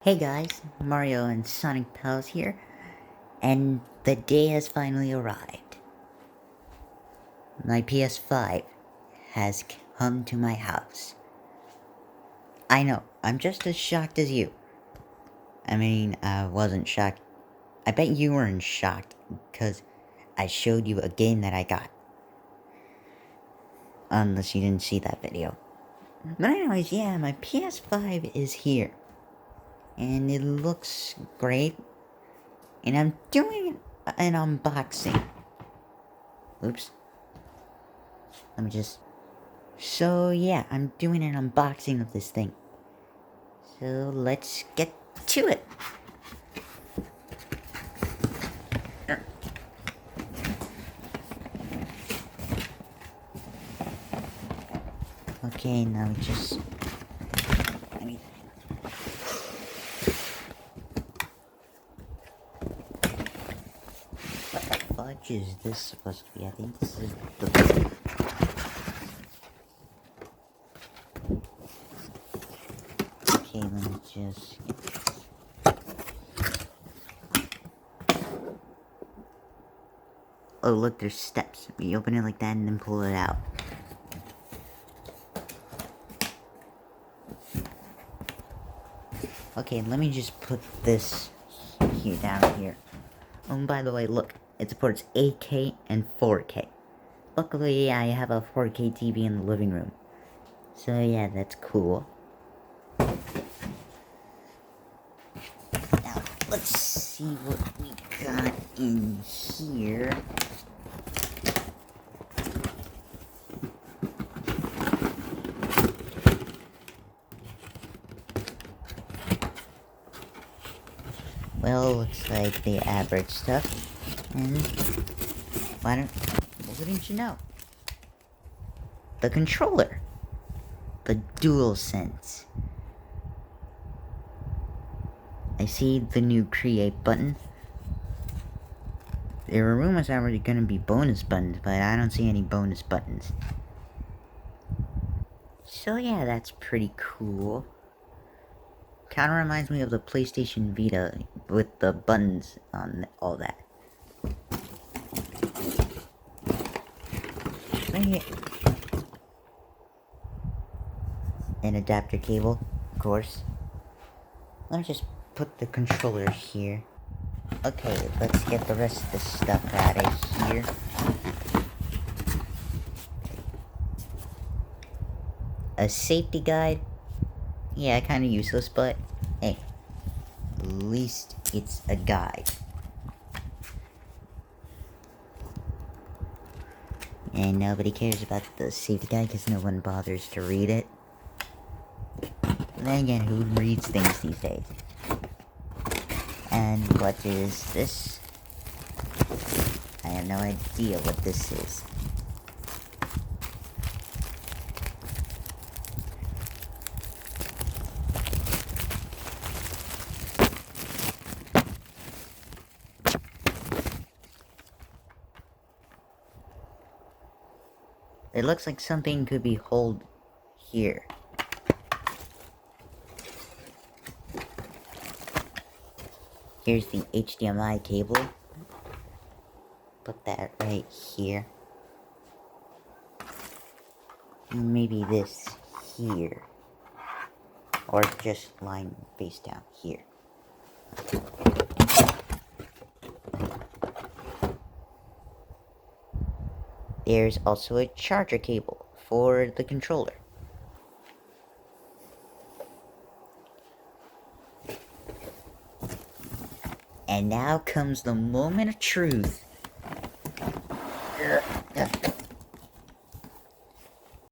Hey guys, Mario and Sonic Pals here, and the day has finally arrived. My PS5 has come to my house. I know, I'm just as shocked as you. I wasn't shocked. I bet you weren't shocked, because I showed you a game that I got. Unless you didn't see that video. But anyways, yeah, my PS5 is here. And it looks great. And I'm doing an unboxing. Oops. Let me just... So yeah, I'm doing an unboxing of this thing. So let's get to it. Okay, now we just... What the fudge is this supposed to be? I think this is the... Okay, let me just... Oh look, there's steps. You open it like that and then pull it out. Okay, let me just put this here, down here. Oh, and by the way, look, it supports 8K and 4K. Luckily, I have a 4K TV in the living room. So yeah, that's cool. Now, let's see what we got in here. Well, looks like the average stuff. And wouldn't you know? The controller. The DualSense. I see the new create button. There were rumors that were gonna be bonus buttons, but I don't see any bonus buttons. So yeah, that's pretty cool. Kinda reminds me of the PlayStation Vita with the buttons on all that. Right here. An adapter cable, of course. Let me just put the controller here. Okay, let's get the rest of the stuff out of here. A safety guide. Yeah, kinda useless, but hey, at least it's a guide. And nobody cares about the safety guide because no one bothers to read it. And then again, who reads things these days? And what is this? I have no idea what this is. It looks like something could be held here. Here's the HDMI cable. Put that right here. Maybe this here. Or just lying face down here. There's also a charger cable for the controller. And now comes the moment of truth.